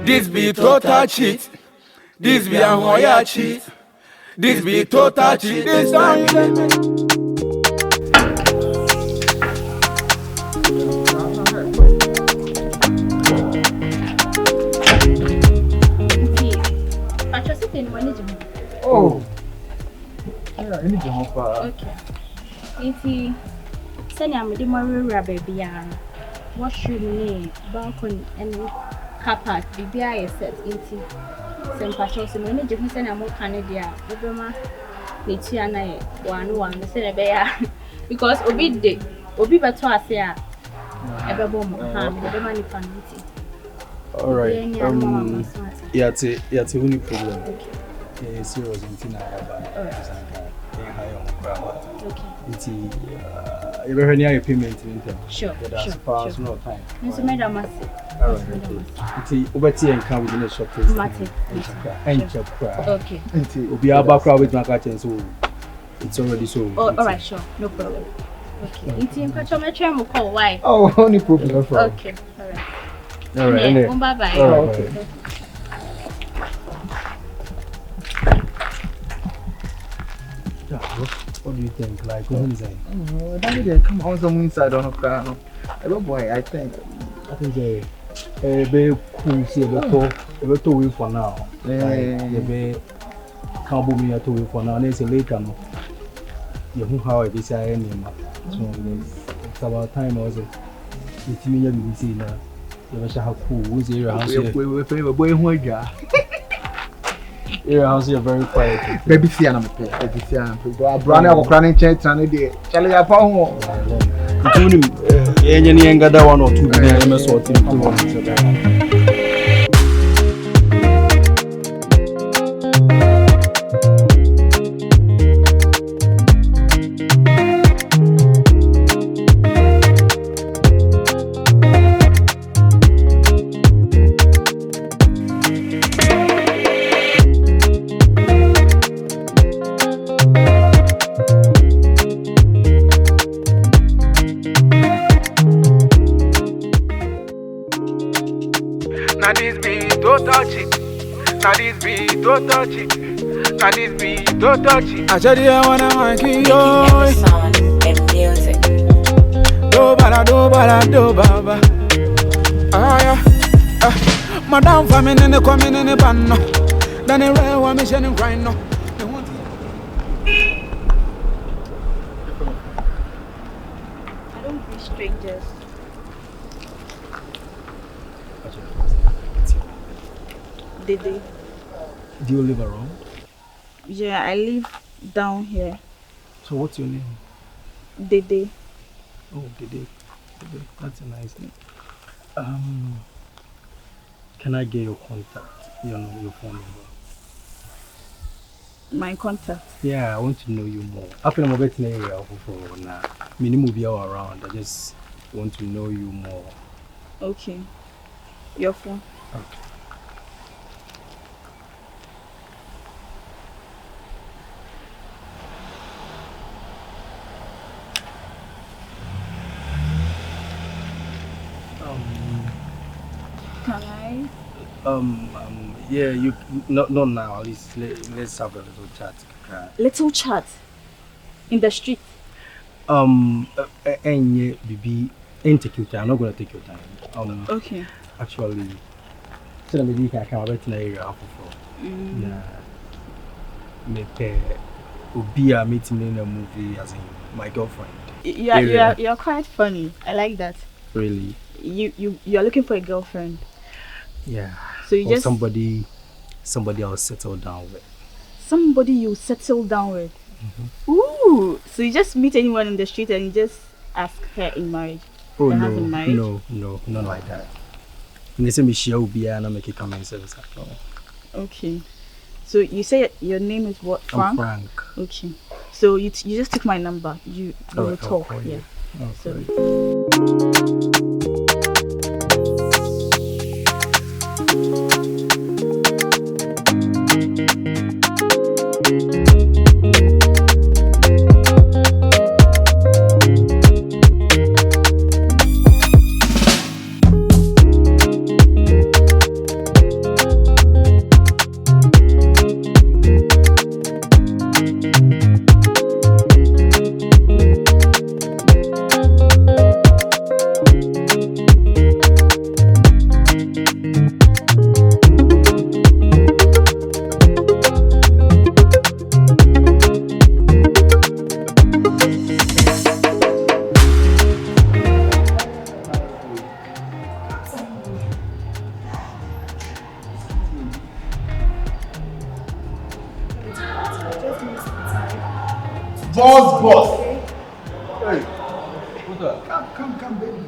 This be total cheat. This be a hoya cheat. This be total cheat. This time oh. Yeah, I need to help. Okay. Inti, send me the more baby. What should me balcony and car park? BBI set inti. Some patrols in many different send a more Canada. Obama, Nitiana, one, the Senabea. Because Obi better as ya. Ever bomb, the money fancy. All right. Yeah, it's a only problem. Okay. Serious in TUNDRA. Okay. You ever heard payment in them? Sure. That's past no time. Mr. Madam Massey. All right. It's over tea and come within a shop. Okay. We'll be about crowd with my curtains, so it's already so. Oh, all right, sure. No problem. Okay. It's in Pachometrum will call why? Oh, only problem. Okay. All right. All right. Bye-bye. Okay. What do you think? Like, what is it? Oh, that come on, some inside on a car. No, boy, I think they be cool. See, they to wait for now. They be can't be here to wait for now. They say later, no. You know how it is anymore. So it's about time also. It's me and we see now. You shall have cool. Who's your house? We pay a boy who are. Your house is very quiet. Baby, see, I'm a baby. See, I'm a brand new cranny church and a day. Shall I found any younger than 1 or 2 minutes or 2 I said you wanna make it music. Do baba. Madam famine in the coming in the pan no. Then the real one mission and grind no. I don't be strangers. DEDE. Do you live around? Yeah, I live down here. So what's your name? DEDE. Oh, DEDE. That's a nice name. Can I get your contact? Your phone number. My contact? Yeah, I want to know you more. After I'm getting an area for now, minimum be all around. I just want to know you more. Okay. Your phone. Okay. Can I? Yeah, you not now. At least let's have a little chat. Little chat in the street. And yeah, baby, ain't take your time. I'm not gonna take your time. Okay. Actually, so maybe I can wait in the area for. Yeah. Maybe Obia meeting me in a movie as in my girlfriend. You're quite funny. I like that. Really? You're looking for a girlfriend. Yeah. So you or just somebody I'll settle down with. Somebody you settle down with. Ooh. So you just meet anyone in the street and you just ask her in marriage. Oh no, not like that. When they say Michelle will be and I make it come and service. Okay. So you say your name is what? Frank? I'm Frank. Okay. So you just took my number. You will talk. Yeah. Oh, sorry. Boss. Hey. Come, baby.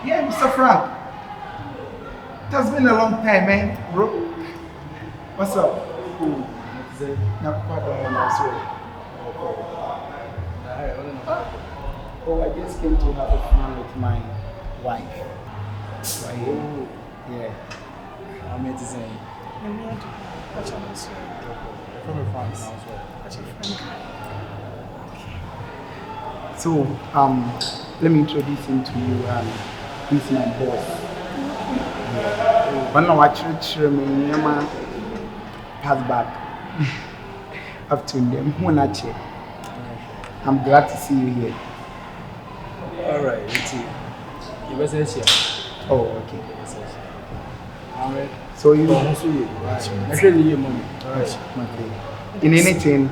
Yeah, Mr. Frank. It has been a long time, man, bro. What's up? Oh, I just came to have a fun with my wife. Right here. Yeah. I'm here to say. From a France household. So, let me introduce him to you. He's my boss. When I watch me, pass back up to them. I'm glad to see you here. Alright, let's see. You were here. Oh, okay. Alright. So you Actually, your money. Alright. Okay. In anything,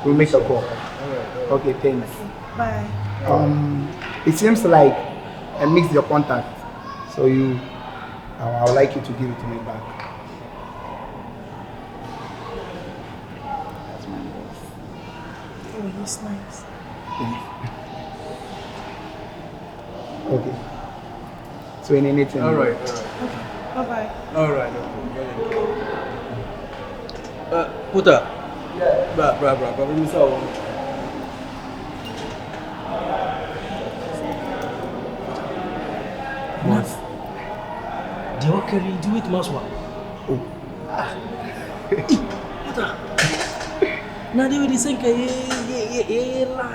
we'll make a call. Alright. Okay, thanks. Bye. It seems like I mixed your contact. So I would like you to give it to me back. That's my boss. Oh, he's nice. Okay. So in anything. Alright. Okay. Bye-bye. Alright. Puta. Bra. What? The worker you do it must work. Oh. Puta. Now they will say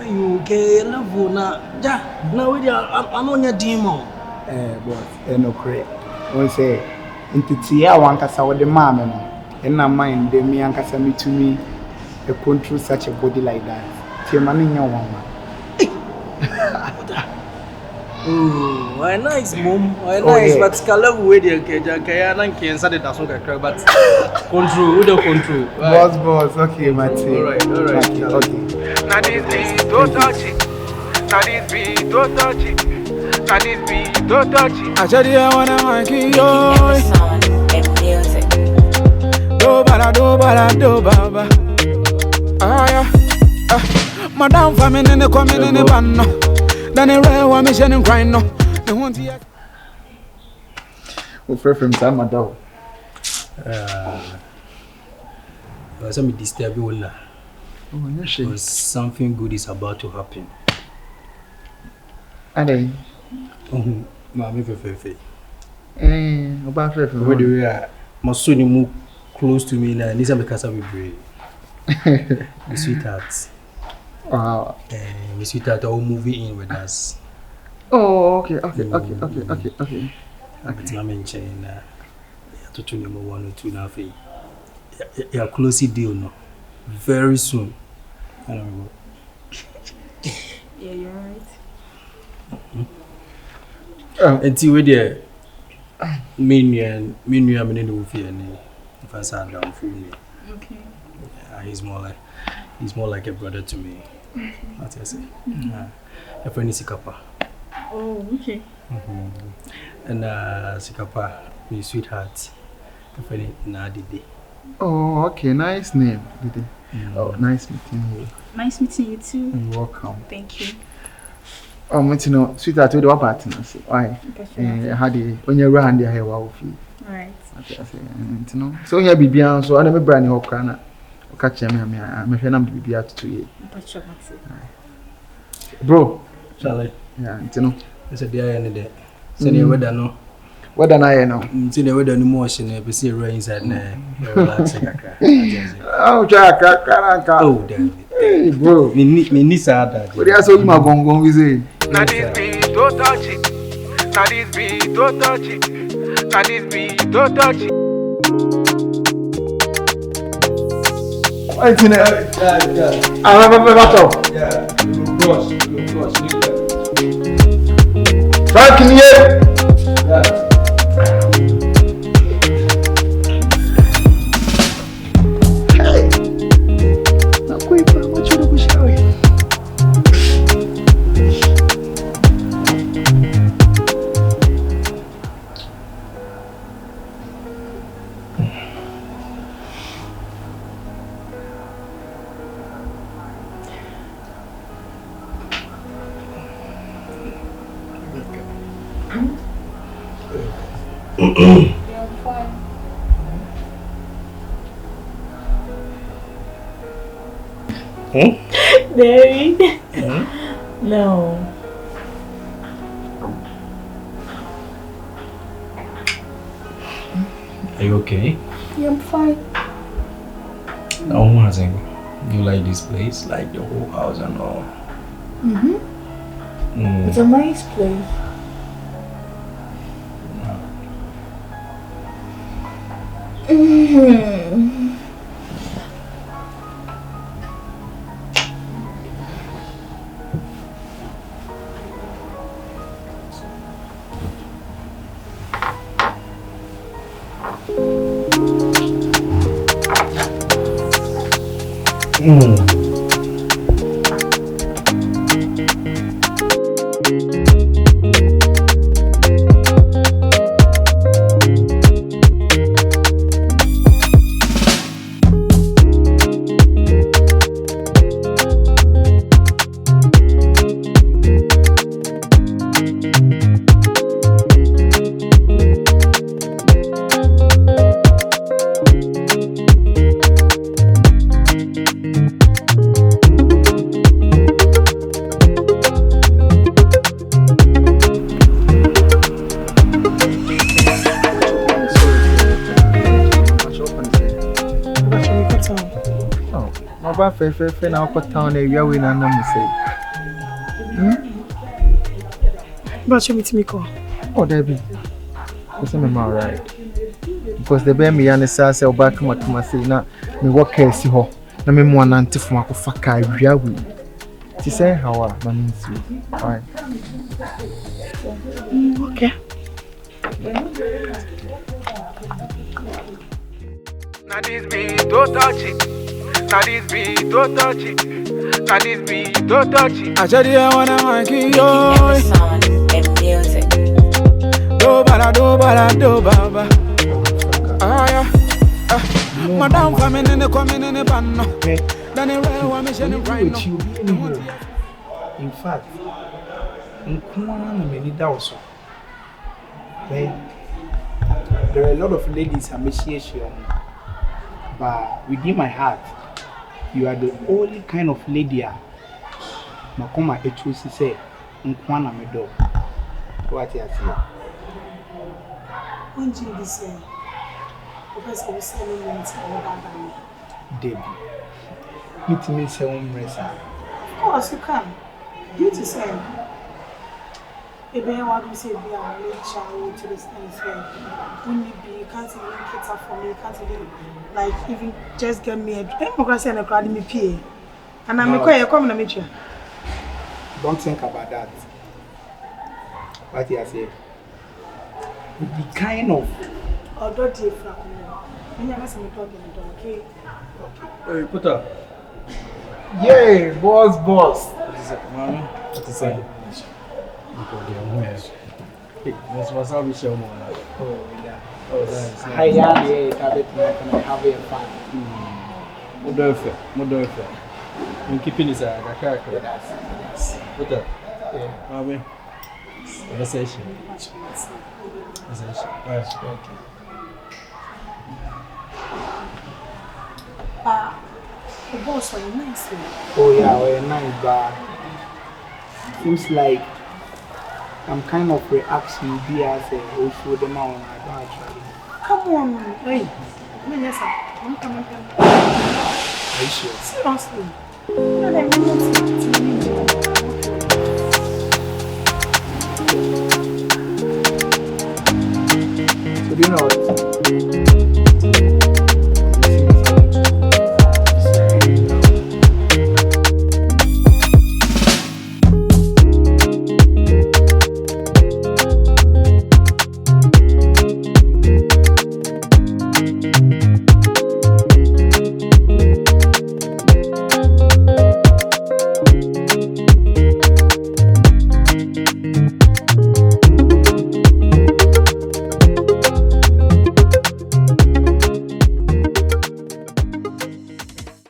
you level na ja now we I'm on your demon. But no correct. We say NTIAMOAH wankasa with the mama no. And na mind the me ankasa me to me a control such a body like that. Tie mani nya wama. Oh, why nice mom? Why nice but scala we dey kaya na kensa dey daso kakra but control we dey control. Boss, okay, Mate. Alright. Okay. Now this beat, don't touch it. Now this beat, don't touch it. Now this beat, don't touch it. I said I wanna make you do baba. Yeah. Madam famine in the coming in the ban. Then a rare one mission and crying no. They want to yet. We pray from Sama Dow. Some disturb you now. Oh, yes, she. Something good is about to happen. Ade. Mama fefe. About pray from Where do we are? My son move close to me now. Listen because I will breathe. The sweetheart. Wow. The sweetheart all moving in with us. Oh, okay. But I'm in China. To tune number 1 or 2 now. You are close deal now. Very soon. Yeah, you're right. Until we there, me I'm in the movie and if I sat down for me. Okay. He's more like a brother to me. What I say? A friend is SIKAPA. Oh, okay. And SIKAPA, my sweetheart. A friend DEDE. Oh, okay. Nice name, DEDE. Oh, nice meeting you. Nice meeting you too. You're welcome. Thank you. Oh, you know, sweetheart, what about you? Why? How do you when you're around there, YAW? Right. Okay, you know. So here, Bibian, so I never brand new Hokana. Catch him, I'm a fan of Bibia to you. Bro, Charlie. Yeah, you know. It's a day and a day. Send you weather no. What an I know. See the weather no motion, but see rain inside there. Relaxing. Oh, Jack, oh, damn. Hey, bro. Me need that. What are you my gongon we say? Now this beat, don't touch it. Now this beat, don't touch it. Now this beat, don't touch it. I think I'm a battle. Yeah. Brush. Frank in here. Yeah. fine. Baby? No. Are you okay? Yeah, I'm fine. Now, one thing, you like this place, like the whole house and all. It's a nice place. Fair now, put town a YAW in a number say. But you meet me call. Oh, Debbie. What's the matter, right? Because the baby and the sass are back to my say, now, me walk here, see her. No, me more than to my fucker, YAW. She say, how are my name? Alright. Okay. Now this be don't touch it. Now this be don't touch it. Now this be don't touch it. I said I wanna make you Song and music. do bala do baba. Ah yeah. Madam coming in the pan. Then I want me shining right now. In fact, many doubts. There are a lot of ladies appreciation, but within my heart, you are the only kind of lady Makoma Echusi say, Nkwana Medo. What you say? When did this year? Because I was selling minutes all that time. Debbie. Meet me say one rest. Of course you can. You to say. If I want to say, be a late child to this thing, when you be, you can't even cater for me, you can't even, like, even just get me a democracy and a crowd me PA. And I'm a come and meet you. Don't think about that. What you say? The kind of. Although dear Frank, you never see me talking, okay? Hey, put up. Yay, boss. Mommy, what is that? This was how we show more. Oh, yeah. Oh, nice. Hi, yeah, have it, have it fun. Modern. I'm keeping this a character. Put up. Yeah. Mommy. Conversation. Right. Okay. The boss was nice. Oh, yeah, we're nice, but seems like I'm kind of reaction be as a show them out. I don't actually. Come on, hey. Yes, sir. I'm coming. Are you sure? Seriously. So do you know what?